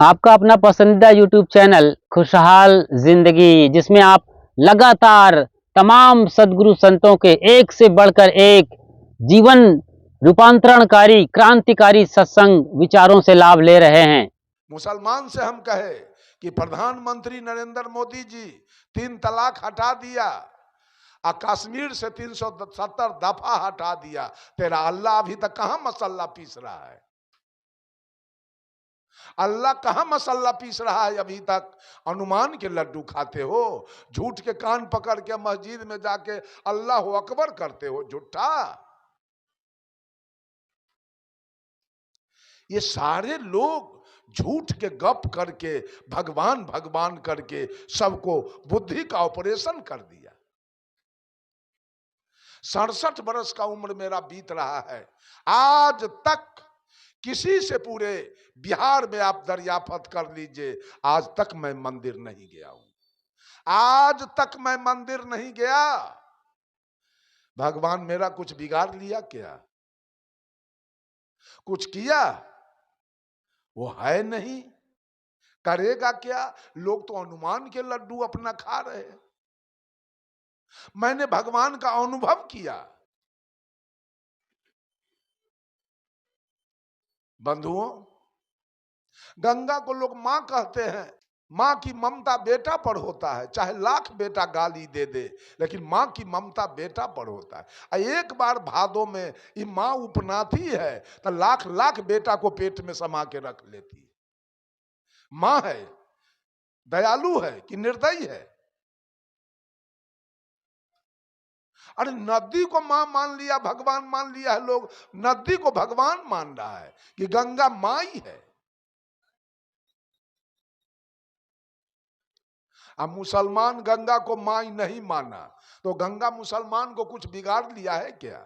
आपका अपना पसंदीदा यूट्यूब चैनल खुशहाल जिंदगी, जिसमें आप लगातार तमाम सदगुरु संतों के एक से बढ़कर एक जीवन रूपांतरणकारी क्रांतिकारी सत्संग विचारों से लाभ ले रहे हैं। मुसलमान से हम कहे कि प्रधानमंत्री नरेंद्र मोदी जी 3 तलाक हटा दिया और कश्मीर से 370 दफा हटा दिया, तेरा अल्लाह अभी तक कहां मसल्ला पीस रहा है? अल्लाह कहां मसल्ला पीस रहा है अभी तक? अनुमान के लड्डू खाते हो, झूठ के कान पकड़ के मस्जिद में जाके अल्लाह अकबर करते हो, झूठा। ये सारे लोग झूठ के गप करके भगवान भगवान करके सबको बुद्धि का ऑपरेशन कर दिया। 67 बरस का उम्र मेरा बीत रहा है, आज तक किसी से पूरे बिहार में आप दरियाफत कर लीजिए, आज तक मैं मंदिर नहीं गया हूं, आज तक मैं मंदिर नहीं गया। भगवान मेरा कुछ बिगाड़ लिया क्या? कुछ किया? वो है नहीं, करेगा क्या? लोग तो अनुमान के लड्डू अपना खा रहे हैं। मैंने भगवान का अनुभव किया। बंधुओं, गंगा को लोग मां कहते हैं। मां की ममता बेटा पर होता है, चाहे लाख बेटा गाली दे दे, लेकिन मां की ममता बेटा पर होता है। एक बार भादों में ये मां उपनाती है तो लाख लाख बेटा को पेट में समा के रख लेती है। मां है, दयालु है कि निर्दयी है? अरे नदी को मां मान लिया, भगवान मान लिया है। लोग नदी को भगवान मान रहा है कि गंगा मां ही है। अब मुसलमान गंगा को मां ही नहीं माना तो गंगा मुसलमान को कुछ बिगाड़ लिया है क्या?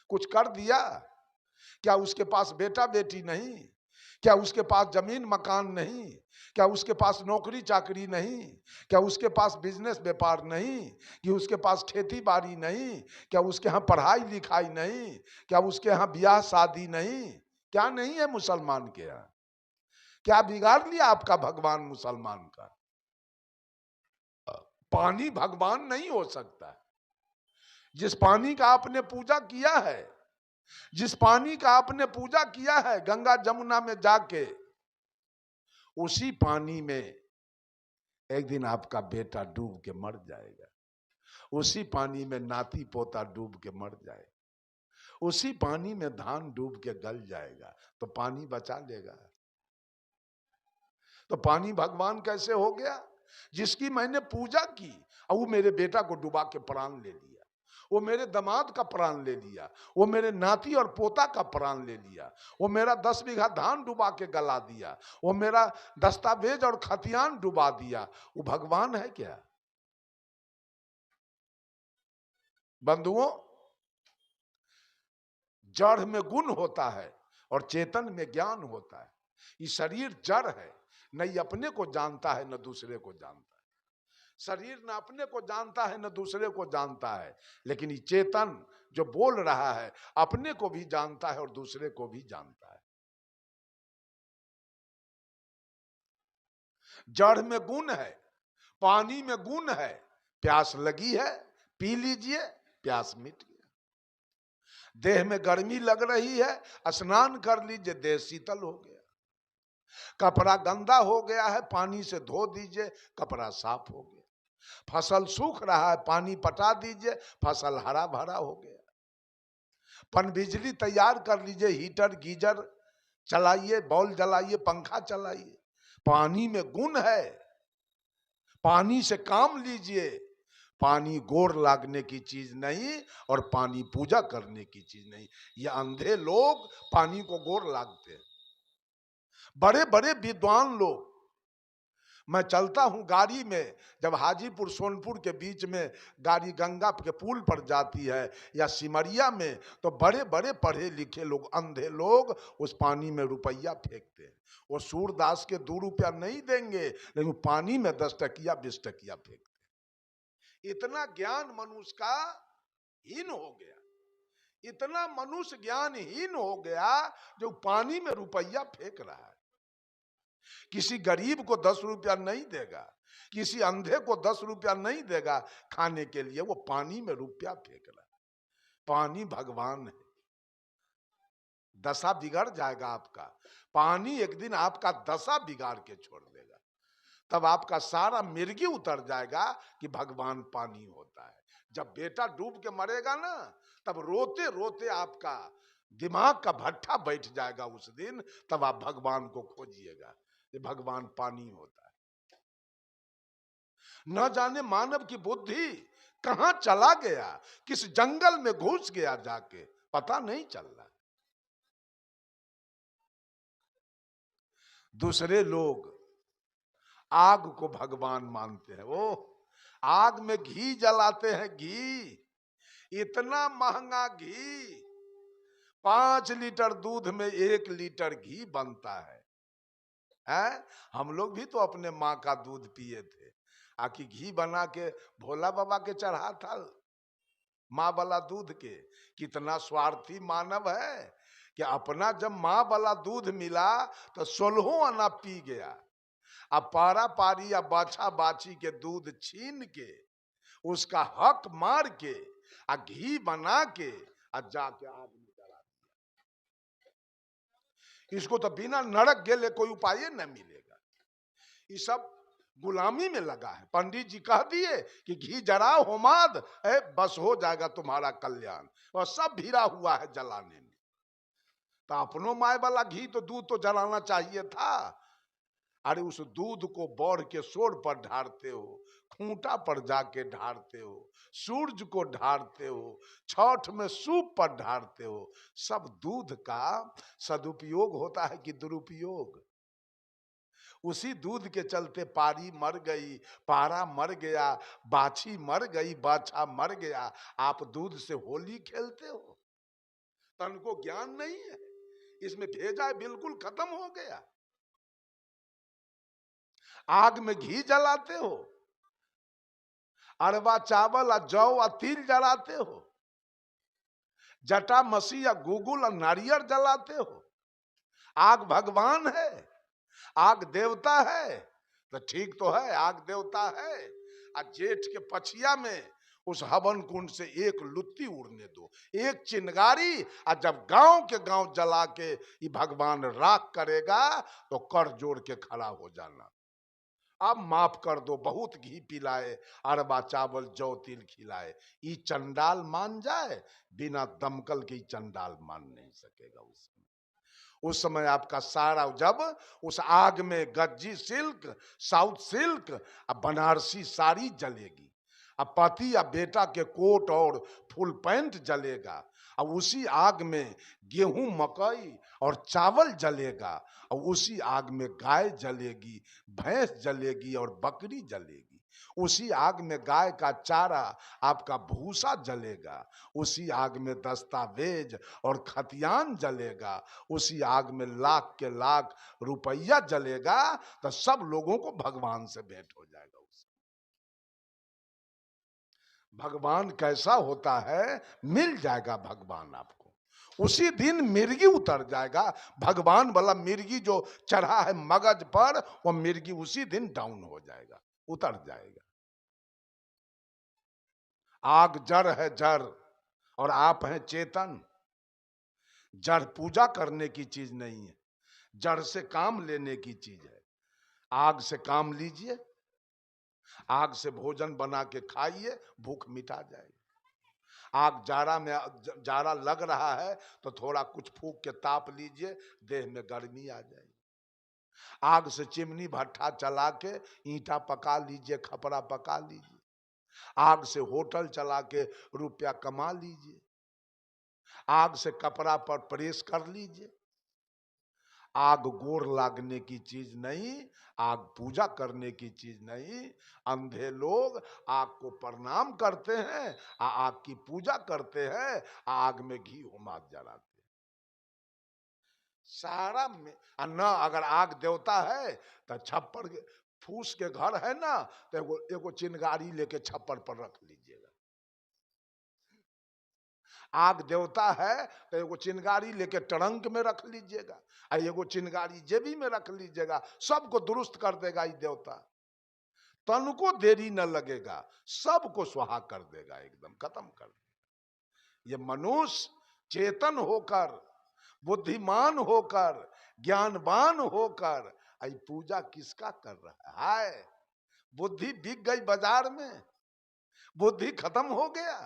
कुछ कर दिया क्या? उसके पास बेटा बेटी नहीं? क्या उसके पास जमीन मकान नहीं? क्या उसके पास नौकरी चाकरी नहीं? क्या उसके पास बिजनेस व्यापार नहीं? कि उसके पास खेती बाड़ी नहीं? क्या उसके यहाँ पढ़ाई लिखाई नहीं? क्या उसके यहाँ ब्याह शादी नहीं? क्या नहीं है मुसलमान के यहाँ? क्या बिगाड़ लिया आपका भगवान मुसलमान का? पानी भगवान नहीं हो सकता। जिस पानी का आपने पूजा किया है, जिस पानी का आपने पूजा किया है गंगा जमुना में जाके, उसी पानी में एक दिन आपका बेटा डूब के मर जाएगा। उसी पानी में नाती पोता डूब के मर जाएगा। उसी पानी में धान डूब के गल जाएगा, तो पानी बचा लेगा? तो पानी भगवान कैसे हो गया? जिसकी मैंने पूजा की और वो मेरे बेटा को डुबा के प्राण ले लिया, वो मेरे दामाद का प्राण ले लिया, वो मेरे नाती और पोता का प्राण ले लिया, वो मेरा 10 बीघा धान डुबा के गला दिया, वो मेरा दस्तावेज और खतियान डुबा दिया। वो भगवान है क्या? बंधुओं, जड़ में गुण होता है और चेतन में ज्ञान होता है। ये शरीर जड़ है, न ये अपने को जानता है न दूसरे को जानता है। शरीर न अपने को जानता है न दूसरे को जानता है, लेकिन ये चेतन जो बोल रहा है अपने को भी जानता है और दूसरे को भी जानता है। जड़ में गुण है, पानी में गुण है। प्यास लगी है, पी लीजिए, प्यास मिट गया। देह में गर्मी लग रही है, स्नान कर लीजिए, देह शीतल हो गया। कपड़ा गंदा हो गया है, पानी से धो दीजिए, कपड़ा साफ हो गया। फसल सूख रहा है, पानी पटा दीजिए, फसल हरा भरा हो गया। पन बिजली तैयार कर लीजिए, हीटर गीजर चलाइए, बॉल जलाइए, पंखा चलाइए। पानी में गुण है, पानी से काम लीजिए। पानी गोर लागने की चीज नहीं और पानी पूजा करने की चीज नहीं। ये अंधे लोग पानी को गोर लागते हैं। बड़े बड़े विद्वान लोग, मैं चलता हूं गाड़ी में, जब हाजीपुर सोनपुर के बीच में गाड़ी गंगा के पुल पर जाती है या सिमरिया में, तो बड़े बड़े पढ़े लिखे लोग, अंधे लोग उस पानी में रुपया फेंकते हैं। वो सूरदास के 2 रुपया नहीं देंगे, लेकिन पानी में 10 टकिया 20 टकिया फेंकते हैं। इतना ज्ञान मनुष्य का हीन हो गया, इतना मनुष्य ज्ञानहीन हो गया जो पानी में रुपया फेंक रहा है। किसी गरीब को 10 रुपया नहीं देगा, किसी अंधे को 10 रुपया नहीं देगा खाने के लिए, वो पानी में रुपया फेंक रहा है। पानी भगवान है। दशा बिगड़ जाएगा आपका, पानी एक दिन आपका दशा बिगाड़ के छोड़ देगा। तब आपका सारा मिर्गी उतर जाएगा कि भगवान पानी होता है। जब बेटा डूब के मरेगा ना, तब रोते रोते आपका दिमाग का भट्ठा बैठ जाएगा उस दिन। तब आप भगवान को खोजिएगा कि भगवान पानी होता है। न जाने मानव की बुद्धि कहां चला गया, किस जंगल में घुस गया जाके, पता नहीं चल रहा। दूसरे लोग आग को भगवान मानते हैं। वो आग में घी जलाते हैं, घी, इतना महंगा घी, 5 लीटर दूध में 1 लीटर घी बनता है। हम लोग भी तो अपने माँ का दूध पिए थे, आखिर घी बना के भोला बाबा के चढ़ा था माँ वाला दूध के। कितना स्वार्थी मानव है कि अपना जब माँ वाला दूध मिला तो 16 आना पी गया। अब पारा पारी या बाछा बाछी के दूध छीन के, उसका हक मार के, घी बना के जाके आग में जला दिया। इसको तो बिना नरक गेले कोई उपाय न मिलेगा। ये सब गुलामी में लगा है। पंडित जी कह दिए कि घी जलाओ होमाद, बस हो जाएगा तुम्हारा कल्याण, और सब भिड़ा हुआ है जलाने में। तो अपनो माय वाला घी तो दूध तो जलाना चाहिए था। अरे उस दूध को बढ़ के सोर पर ढारते हो, खूंटा पर जाके ढारते हो, सूरज को ढारते हो, छठ में सूप पर ढारते हो। सब दूध का सदुपयोग होता है कि दुरुपयोग? उसी दूध के चलते पारी मर गई, पारा मर गया, बाछी मर गई, बाछा मर गया। आप दूध से होली खेलते हो, तन को ज्ञान नहीं है। इसमें भेजा बिल्कुल खत्म हो गया। आग में घी जलाते हो, अरवा चावल और जौ और तिल जलाते हो, जटा मसी या गुगुल और नारियल जलाते हो। आग भगवान है, आग देवता है तो ठीक तो है, आग देवता है। और जेठ के पछिया में उस हवन कुंड से एक लुत्ती उड़ने दो, एक चिंगारी, और जब गांव के गांव जला के ये भगवान राख करेगा तो कर जोड़ के खड़ा हो जाना। अब माफ कर दो, बहुत घी पिलाए, अरबा चावल जौ तिल खिलाए, ये चंडाल मान जाए? बिना दमकल के चंडाल मान नहीं सकेगा। उस समय आपका सारा, जब उस आग में गज्जी सिल्क, साउथ सिल्क और बनारसी साड़ी जलेगी, अब पति या बेटा के कोट और फुल पैंट जलेगा, और उसी आग में गेहूं मकई और चावल जलेगा, और उसी आग में गाय जलेगी, भैंस जलेगी और बकरी जलेगी। उसी आग में गाय का चारा, आपका भूसा जलेगा। उसी आग में दस्तावेज और खतियान जलेगा। उसी आग में लाख के लाख रुपया जलेगा। तो सब लोगों को भगवान से भेंट हो जाएगा। भगवान कैसा होता है, मिल जाएगा भगवान आपको। उसी दिन मिर्गी उतर जाएगा। भगवान वाला मिर्गी जो चढ़ा है मगज पर, वो मिर्गी उसी दिन डाउन हो जाएगा, उतर जाएगा। आग जड़ है, जड़, और आप हैं चेतन। जड़ पूजा करने की चीज नहीं है, जड़ से काम लेने की चीज है। आग से काम लीजिए, आग से भोजन बना के खाइए, भूख मिटा जाएगी। आग जाड़ा में, जाड़ा लग रहा है तो थोड़ा कुछ फूंक के ताप लीजिए, देह में गर्मी आ जाएगी। आग से चिमनी भट्ठा चला के ईंटा पका लीजिए, खपरा पका लीजिए। आग से होटल चला के रुपया कमा लीजिए। आग से कपड़ा पर प्रेस कर लीजिए। आग गोर लागने की चीज नहीं, आग पूजा करने की चीज नहीं। अंधे लोग आग को प्रणाम करते हैं, आग की पूजा करते हैं, आग में घी होमाद जलाते हैं। सारा में न, अगर आग देवता है तो छप्पर फूस के घर है ना, तो एगो चिंगारी लेके छप्पर पर रख लीजिएगा। आग देवता है तो एगो चिंगारी लेके ट्रंक में रख लीजिएगा, एगो चिंगारी जेबी में रख लीजिएगा, सबको दुरुस्त कर देगा ये देवता। तन को देरी न लगेगा, सबको स्वाहा कर देगा, एकदम खत्म कर देगा। ये मनुष्य चेतन होकर, बुद्धिमान होकर, ज्ञानवान होकर आई पूजा किसका कर रहा है? बुद्धि बिक गई बाजार में, बुद्धि खत्म हो गया।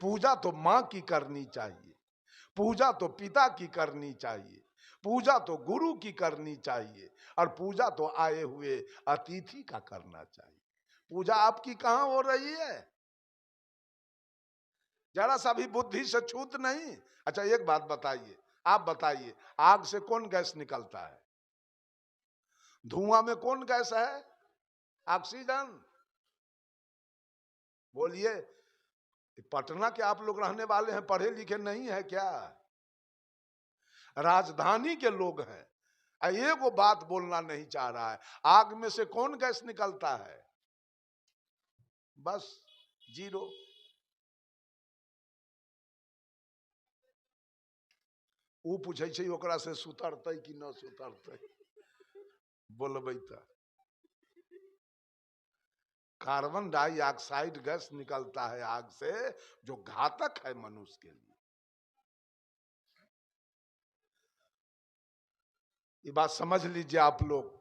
पूजा तो मां की करनी चाहिए, पूजा तो पिता की करनी चाहिए, पूजा तो गुरु की करनी चाहिए, और पूजा तो आए हुए अतिथि का करना चाहिए। पूजा आपकी कहां हो रही है? जरा सा भी बुद्धि से छूत नहीं। अच्छा एक बात बताइए, आप बताइए, आग से कौन गैस निकलता है? धुआं में कौन गैस है? ऑक्सीजन। बोलिए, पटना के आप लोग रहने वाले हैं, पढ़े लिखे नहीं है क्या? राजधानी के लोग हैं, एगो बात बोलना नहीं चाह रहा है। आग में से कौन गैस निकलता है? बस जीरो। वो पूछे छै ओकरा से सुतरतै कि न सुतरतै, बोलबै त। कार्बन डाइऑक्साइड गैस निकलता है आग से, जो घातक है मनुष्य के लिए। ये बात समझ लीजिए आप लोग।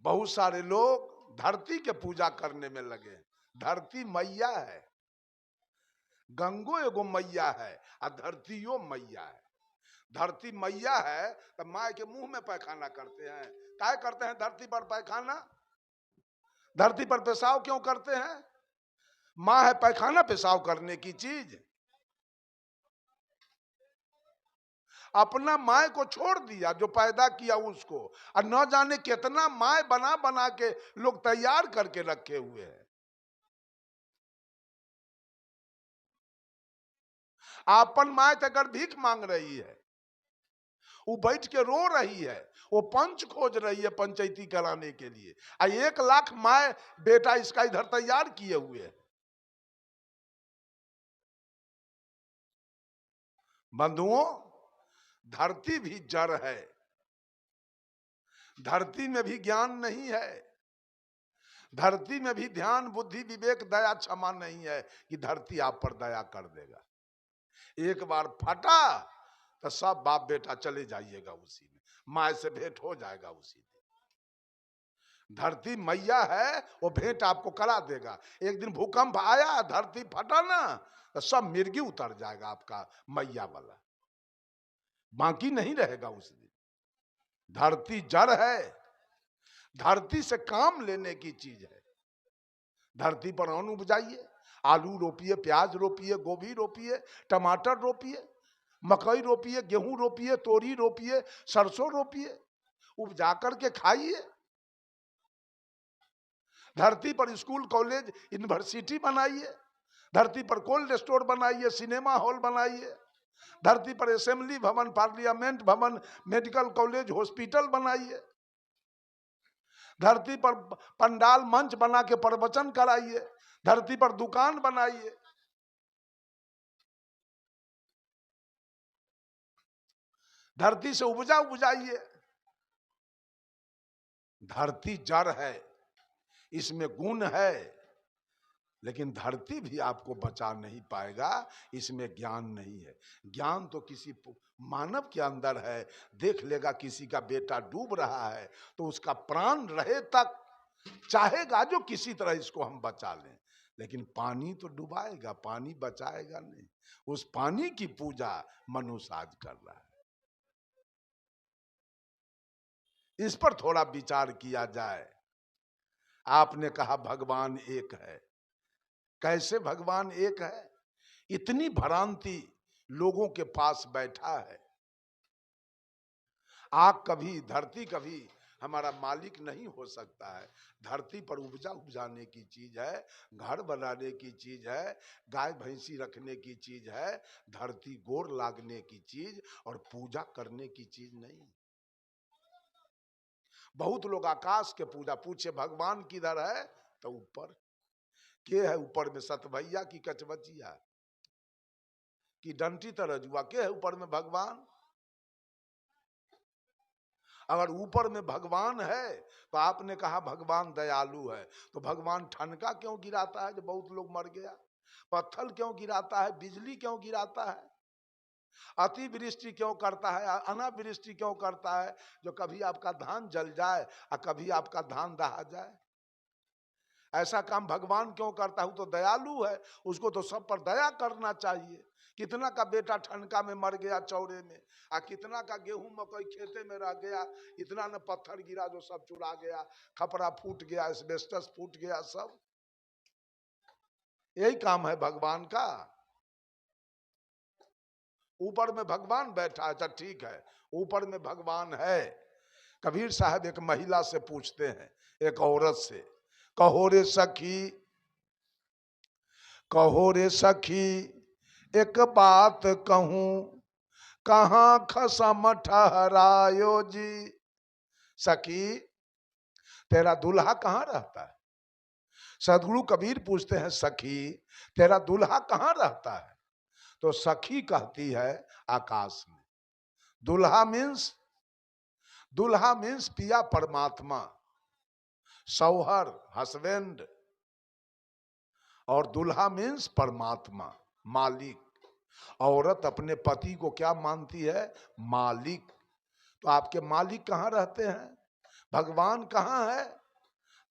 बहुत सारे लोग धरती के पूजा करने में लगे। धरती मैया है, गंगो एगो मैया है, और धरतियो मैया है। धरती मैया है तो माँ के मुंह में पैखाना करते हैं। क्या करते हैं धरती पर पैखाना? धरती पर पेशाब क्यों करते हैं? माँ है पैखाना पेशाब करने की चीज। अपना माय को छोड़ दिया जो पैदा किया उसको, और न जाने कितना माय बना बना के लोग तैयार करके रखे हुए हैं। अपन माय तो अगर भीख मांग रही है, वो बैठ के रो रही है, वो पंच खोज रही है पंचायती कराने के लिए, और 1 लाख माय बेटा इसका इधर तैयार किए हुए है। बंधुओं, धरती भी जड़ है, धरती में भी ज्ञान नहीं है, धरती में भी ध्यान बुद्धि विवेक दया क्षमा नहीं है कि धरती आप पर दया कर देगा। एक बार फटा तो सब बाप बेटा चले जाइएगा उसी में, माँ से भेंट हो जाएगा उसी में। धरती मैया है, वो भेंट आपको करा देगा। एक दिन भूकंप आया, धरती फटा ना, तो सब मिर्गी उतर जाएगा आपका मैया वाला, बाकी नहीं रहेगा उस दिन। धरती जड़ है, धरती से काम लेने की चीज है। धरती पर अन्न उपजाइए, आलू रोपिए, प्याज रोपिए, गोभी रोपिए, टमाटर रोपिए, मकई रोपिए, गेहूं रोपिए, तोरी रोपिए, सरसों रोपिए, उपजा करके खाइए। धरती पर स्कूल कॉलेज यूनिवर्सिटी बनाइए, धरती पर कोल्ड स्टोर बनाइए, सिनेमा हॉल बनाइए, धरती पर असेंबली भवन, पार्लियामेंट भवन, मेडिकल कॉलेज, हॉस्पिटल बनाइए, धरती पर पंडाल मंच बना के प्रवचन कराइए, धरती पर दुकान बनाइए। धरती से उपजा उपजाइए। धरती जड़ है, इसमें गुण है, लेकिन धरती भी आपको बचा नहीं पाएगा, इसमें ज्ञान नहीं है। ज्ञान तो किसी मानव के अंदर है। देख लेगा किसी का बेटा डूब रहा है तो उसका प्राण रहे तक चाहेगा जो किसी तरह इसको हम बचा लें, लेकिन पानी तो डुबाएगा, पानी बचाएगा नहीं। उस पानी की पूजा मनुष्य आज कर रहा है। इस पर थोड़ा विचार किया जाए। आपने कहा भगवान एक है, कैसे भगवान एक है? इतनी भ्रांति लोगों के पास बैठा है। आग कभी, धरती कभी हमारा मालिक नहीं हो सकता है। धरती पर उपजा उपजाने की चीज है, घर बनाने की चीज है, गाय भैंसी रखने की चीज है। धरती गोर लागने की चीज और पूजा करने की चीज नहीं। बहुत लोग आकाश के पूजा, पूछे भगवान किधर है तो ऊपर। के है ऊपर में? सतभैया की कचबचिया? कि डंटी तरह जुआ के है ऊपर में भगवान? अगर ऊपर में भगवान है तो आपने कहा भगवान दयालु है, तो भगवान ठनका क्यों गिराता है जो बहुत लोग मर गया? पत्थर क्यों गिराता है? बिजली क्यों गिराता है? अतिवृष्टि क्यों करता है? अनावृष्टि क्यों करता है? जो कभी आपका धान जल जाए और कभी आपका धान दहा जाए। ऐसा काम भगवान क्यों करता है? तो दयालु है, उसको तो सब पर दया करना चाहिए। कितना का बेटा ठनका में मर गया चौरे में, आ कितना का गेहूं मकई खेते में रह गया, इतना न पत्थर गिरा जो सब चुरा गया, खपरा फूट गया, एस्बेस्टस फूट गया, सब यही काम है भगवान का। ऊपर में भगवान बैठा है, अच्छा ठीक है, ऊपर में भगवान है। कबीर साहब एक महिला से पूछते हैं, एक औरत से, कहो रे सखी, कहो रे सखी एक बात कहूं, कहां खसम ठहरायो जी। सखी तेरा दूल्हा कहां रहता है? सदगुरु कबीर पूछते हैं, सखी तेरा दूल्हा कहां रहता है? तो सखी कहती है आकाश में। दूल्हा मीन्स, दूल्हा मीन्स पिया परमात्मा, सौहर हस्बैंड, और दूल्हा मीन्स परमात्मा मालिक। औरत अपने पति को क्या मानती है? मालिक। तो आपके मालिक कहाँ रहते हैं? भगवान कहाँ है?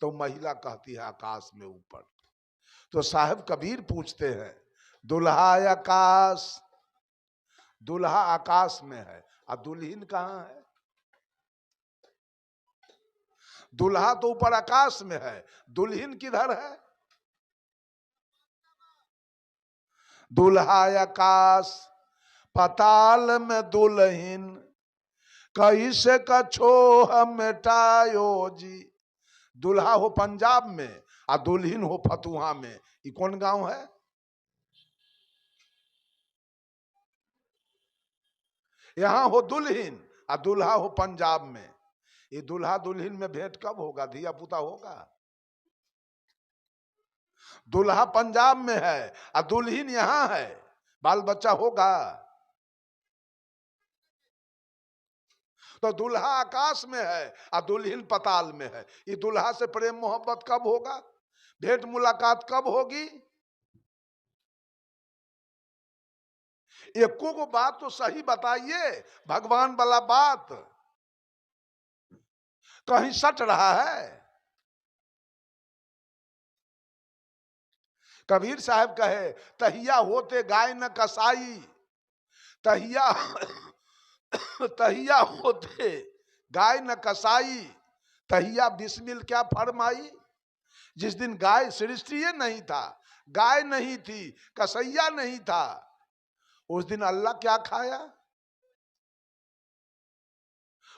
तो महिला कहती है आकाश में ऊपर। तो साहब कबीर पूछते हैं, दुल्हा आकाश, दुल्हा आकाश में है और दुल्हन कहाँ है? दुल्हा तो ऊपर आकाश में है, दुल्हन किधर है? दुल्हा आकाश पताल में दुल्हन, कैसे कछो मिटायो जी। दुल्हा हो पंजाब में और दुल्हन हो फतुहा में। ये कौन गांव है? यहां हो दुल्हन और दुल्हा हो पंजाब में। ये दुल्हा दुल्हन में भेंट कब होगा? धिया पुता होगा? दुल्हा पंजाब में है और दुल्हन यहां है, बाल बच्चा होगा? तो दुल्हा आकाश में है और दुल्हन पताल में है। ये दुल्हा से प्रेम मोहब्बत कब होगा? भेंट मुलाकात कब होगी? एको को बात तो सही बताइए, भगवान वाला बात कहीं सट रहा है? कबीर साहब कहे, तहिया होते गाय न कसाई, तहिया तहिया होते गाय न कसाई, तहिया बिस्मिल क्या फरमाई। जिस दिन गाय सृष्टि नहीं था, गाय नहीं थी, कसैया नहीं था, उस दिन अल्लाह क्या खाया?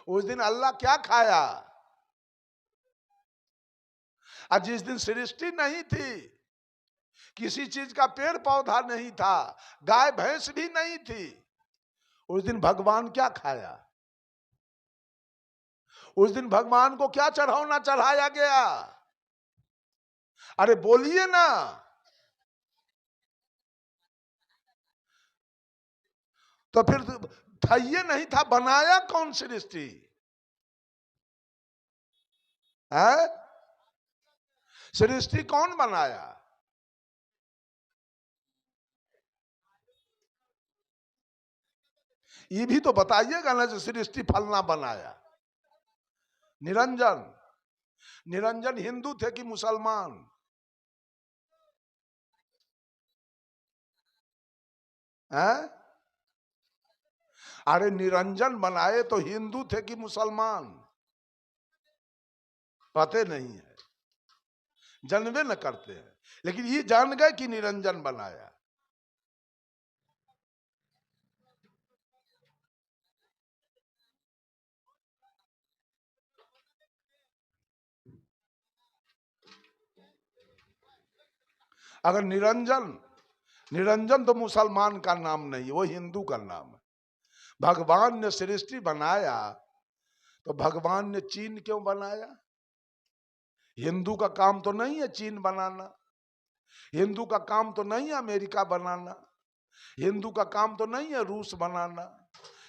उस दिन अल्लाह क्या खाया? और जिस दिन सृष्टि नहीं थी, किसी चीज का पेड़ पौधा नहीं था, गाय भैंस भी नहीं थी, उस दिन भगवान क्या खाया? उस दिन भगवान को क्या चढ़ावना चढ़ाया गया? अरे बोलिए ना। तो फिर था ये नहीं था, बनाया कौन सृष्टि है? सृष्टि कौन बनाया? ये भी तो बताइएगा ना, जो सृष्टि फलना बनाया। निरंजन, निरंजन हिंदू थे कि मुसलमान? हैं? अरे निरंजन बनाए तो हिंदू थे कि मुसलमान? पते नहीं है, जानवे न करते हैं, लेकिन ये जान गए कि निरंजन बनाया। अगर निरंजन, निरंजन तो मुसलमान का नाम नहीं है, वो हिंदू का नाम है। भगवान ने सृष्टि बनाया तो भगवान ने चीन क्यों बनाया? हिंदू का काम तो नहीं है चीन बनाना, हिंदू का काम तो नहीं है अमेरिका बनाना, हिंदू का काम तो नहीं है रूस बनाना,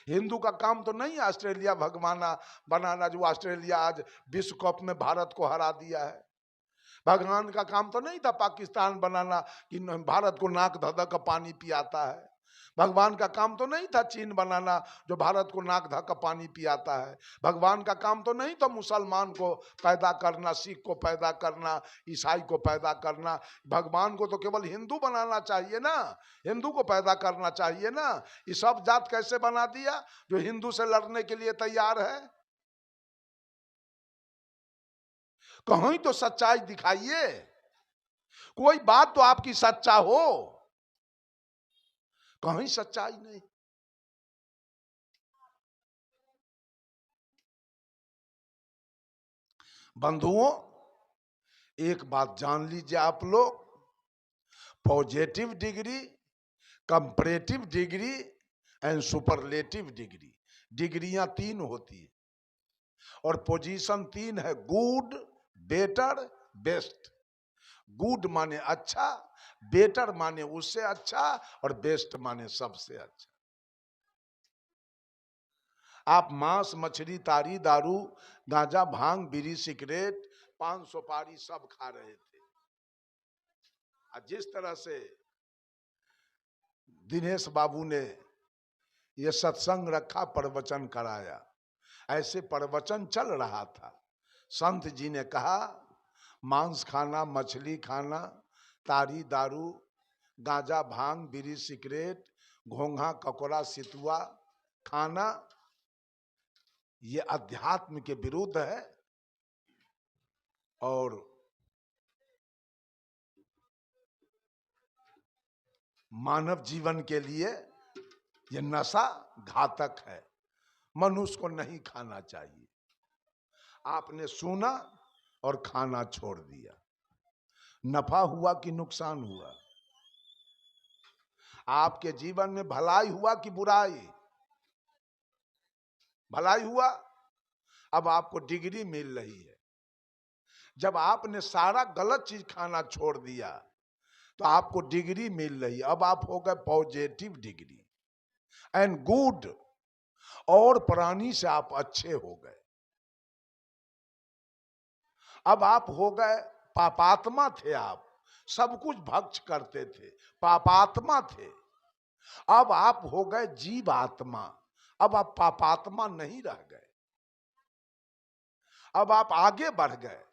हिंदू का काम तो नहीं है ऑस्ट्रेलिया भगवाना बनाना, जो ऑस्ट्रेलिया आज विश्व कप में भारत को हरा दिया है। भगवान का काम तो नहीं था पाकिस्तान बनाना कि भारत को नाक धधक का पानी पियाता है। भगवान का काम तो नहीं था चीन बनाना जो भारत को नाक धक का पानी पियाता है। भगवान का काम तो नहीं था मुसलमान को पैदा करना, सिख को पैदा करना, ईसाई को पैदा करना। भगवान को तो केवल हिंदू बनाना चाहिए ना, हिंदू को पैदा करना चाहिए ना। ये सब जात कैसे बना दिया जो हिंदू से लड़ने के लिए तैयार है? कहीं तो सच्चाई दिखाइए, कोई बात तो आपकी सच्चा हो। कहीं सच्चाई नहीं। बंधुओं, एक बात जान लीजिए आप लोग, positive degree, comparative degree and superlative degree, डिग्रियां 3 होती है और पोजीशन 3 है, गुड, बेटर, बेस्ट। गुड माने अच्छा, बेटर माने उससे अच्छा और बेस्ट माने सबसे अच्छा। आप मांस, मछली, तारी, दारू, गांजा, भांग, बीड़ी, सिगरेट, पान सुपारी सब खा रहे थे। जिस तरह से दिनेश बाबू ने ये सत्संग रखा, प्रवचन कराया, ऐसे प्रवचन चल रहा था। संत जी ने कहा मांस खाना, मछली खाना, तारी, दारू, गांजा, भांग, बीड़ी, सिगरेट, घोंघा, ककोड़ा, सितुआ खाना ये अध्यात्म के विरुद्ध है और मानव जीवन के लिए ये नशा घातक है, मनुष्य को नहीं खाना चाहिए। आपने सुना और खाना छोड़ दिया, नफा हुआ कि नुकसान हुआ? आपके जीवन में भलाई हुआ कि बुराई? भलाई हुआ। अब आपको डिग्री मिल रही है। जब आपने सारा गलत चीज खाना छोड़ दिया तो आपको डिग्री मिल रही है। अब आप हो गए पॉजिटिव डिग्री एंड गुड, और प्राणी से आप अच्छे हो गए। अब आप हो गए, पापात्मा थे आप, सब कुछ भक्ष करते थे, पापात्मा थे। अब आप हो गए जीवात्मा, अब आप पापात्मा नहीं रह गए, अब आप आगे बढ़ गए।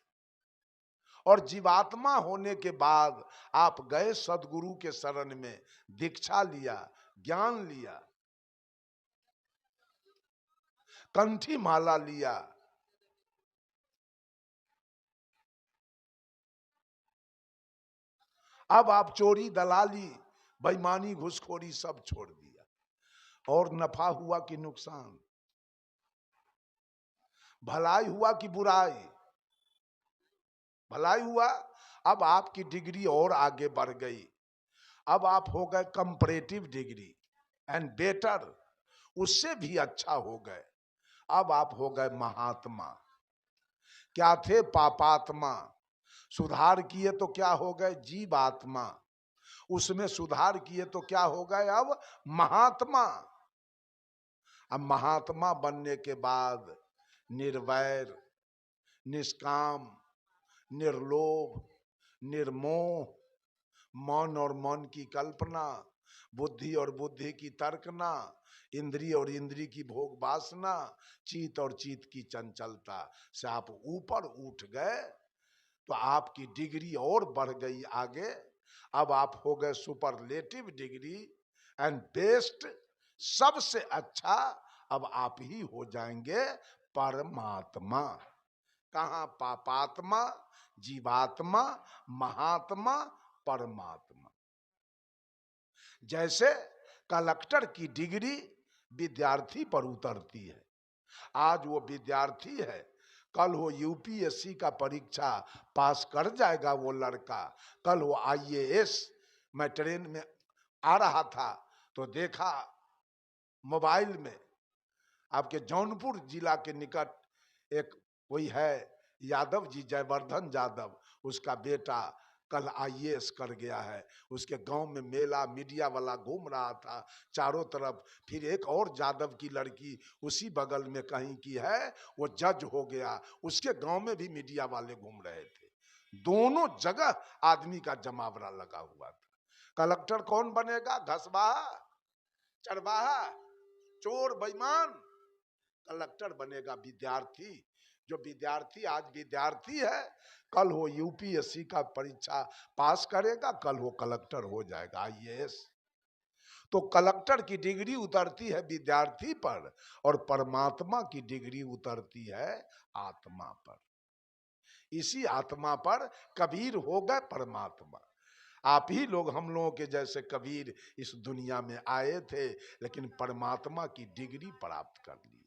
और जीवात्मा होने के बाद आप गए सदगुरु के शरण में, दीक्षा लिया, ज्ञान लिया, कंठी माला लिया। अब आप चोरी, दलाली, बेईमानी, घुसखोरी सब छोड़ दिया। और नफा हुआ कि नुकसान? भलाई हुआ कि बुराई? भलाई हुआ। अब आपकी डिग्री और आगे बढ़ गई। अब आप हो गए कंपैरेटिव डिग्री एंड बेटर, उससे भी अच्छा हो गए। अब आप हो गए महात्मा। क्या थे? पापात्मा। सुधार किए तो क्या हो गए? जीवात्मा। उसमें सुधार किए तो क्या हो गए? अब महात्मा। अब महात्मा बनने के बाद निर्वैर, निष्काम, निर्लोभ, निर्मोह, मन और मन की कल्पना, बुद्धि और बुद्धि की तर्कना, इंद्रिय और इंद्रिय की भोग वासना, चित्त और चित्त की चंचलता से आप ऊपर उठ गए तो आपकी डिग्री और बढ़ गई आगे। अब आप हो गए सुपरलेटिव डिग्री एंड बेस्ट, सबसे अच्छा। अब आप ही हो जाएंगे परमात्मा। कहाँ? पापात्मा, जीवात्मा, महात्मा, परमात्मा। जैसे कलेक्टर की डिग्री विद्यार्थी पर उतरती है, आज वो विद्यार्थी है, कल वो यूपीएससी का परीक्षा पास कर जाएगा वो लड़का, कल वो आईएएस। मैं ट्रेन में आ रहा था तो देखा मोबाइल में, आपके जौनपुर जिला के निकट एक कोई है यादव जी, जयवर्धन यादव, उसका बेटा कल आईएएस कर गया है, उसके गांव में मेला, मीडिया वाला घूम रहा था चारों तरफ। फिर एक और यादव की लड़की उसी बगल में कहीं की है, वो जज हो गया, उसके गांव में भी मीडिया वाले घूम रहे थे। दोनों जगह आदमी का जमावड़ा लगा हुआ था। कलेक्टर कौन बनेगा? घसबाहा, चरवाहा, चोर, बेईमान। कलेक्टर बनेगा विद्यार्थी। जो विद्यार्थी आज विद्यार्थी है, कल वो यूपीएससी का परीक्षा पास करेगा, कल वो कलेक्टर हो जाएगा, आईएएस। तो कलेक्टर की डिग्री उतरती है विद्यार्थी पर, और परमात्मा की डिग्री उतरती है आत्मा पर। इसी आत्मा पर कबीर हो गए परमात्मा। आप ही लोग, हम लोगों के जैसे कबीर इस दुनिया में आए थे, लेकिन परमात्मा की डिग्री प्राप्त कर लिए।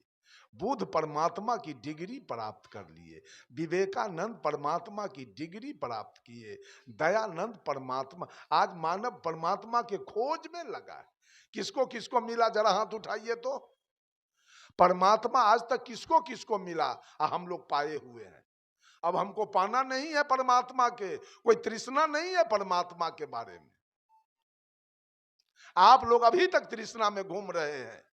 बुद्ध परमात्मा की डिग्री प्राप्त कर लिए, विवेकानंद परमात्मा की डिग्री प्राप्त किए, दयानंद परमात्मा। आज मानव परमात्मा के खोज में लगा है। किसको किसको मिला? जरा हाथ उठाइए तो। परमात्मा आज तक किसको किसको मिला, हम लोग पाए हुए हैं। अब हमको पाना नहीं है परमात्मा के, कोई तृष्णा नहीं है परमात्मा के बारे में। आप लोग अभी तक तृष्णा में घूम रहे हैं।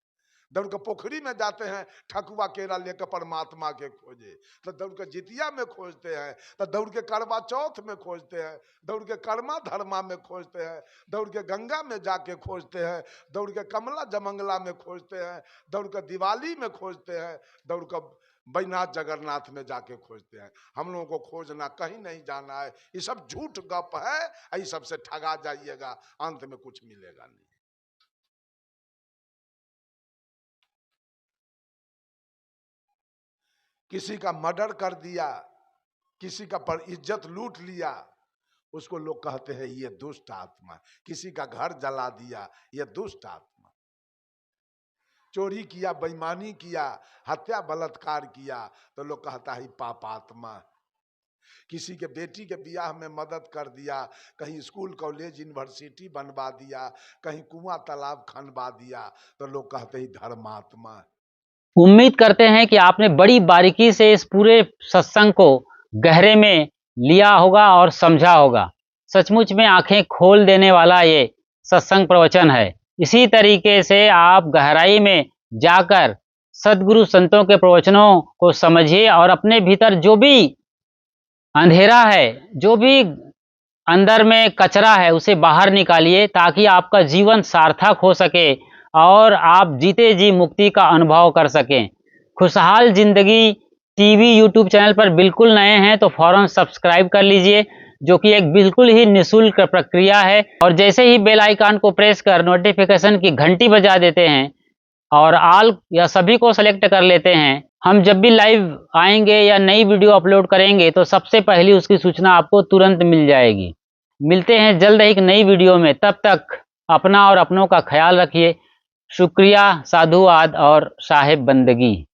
दौड़ के पोखरी में जाते हैं, ठकुआ केरा लेकर परमात्मा के खोजे, तो दौड़ के जितिया में खोजते हैं, तो दौड़ के करवा चौथ में खोजते हैं, दौड़ के कर्मा धर्मा में खोजते हैं, दौड़ के गंगा में जाके खोजते हैं, दौड़ के कमला जमंगला में खोजते हैं, दौड़ के दिवाली में खोजते हैं, दौड़ के बैनाथ जगन्नाथ में जाके खोजते हैं। हम लोगों को खोजना कहीं नहीं जाना है। ये सब झूठ गप है, ये सबसे ठगा जाइएगा, अंत में कुछ मिलेगा नहीं। किसी का मर्डर कर दिया, किसी का पर इज्जत लूट लिया, उसको लोग कहते हैं ये दुष्ट आत्मा। किसी का घर जला दिया, ये दुष्ट आत्मा। चोरी किया, बेईमानी किया, हत्या बलात्कार किया, तो लोग कहता है पापात्मा। किसी के बेटी के ब्याह में मदद कर दिया, कहीं स्कूल कॉलेज यूनिवर्सिटी बनवा दिया, कहीं कुआं तालाब खनवा दिया, तो लोग कहते हैं धर्मात्मा। उम्मीद करते हैं कि आपने बड़ी बारीकी से इस पूरे सत्संग को गहरे में लिया होगा और समझा होगा। सचमुच में आंखें खोल देने वाला ये सत्संग प्रवचन है। इसी तरीके से आप गहराई में जाकर सद्गुरु संतों के प्रवचनों को समझिए और अपने भीतर जो भी अंधेरा है, जो भी अंदर में कचरा है, उसे बाहर निकालिए, ताकि आपका जीवन सार्थक हो सके और आप जीते जी मुक्ति का अनुभव कर सकें। खुशहाल जिंदगी टीवी यूट्यूब चैनल पर बिल्कुल नए हैं तो फौरन सब्सक्राइब कर लीजिए, जो कि एक बिल्कुल ही निःशुल्क प्रक्रिया है। और जैसे ही बेल आइकन को प्रेस कर नोटिफिकेशन की घंटी बजा देते हैं और ऑल या सभी को सेलेक्ट कर लेते हैं, हम जब भी लाइव आएंगे या नई वीडियो अपलोड करेंगे तो सबसे पहली उसकी सूचना आपको तुरंत मिल जाएगी। मिलते हैं जल्द एक नई वीडियो में, तब तक अपना और अपनों का ख्याल रखिए। शुक्रिया, साधुवाद और साहेब बंदगी।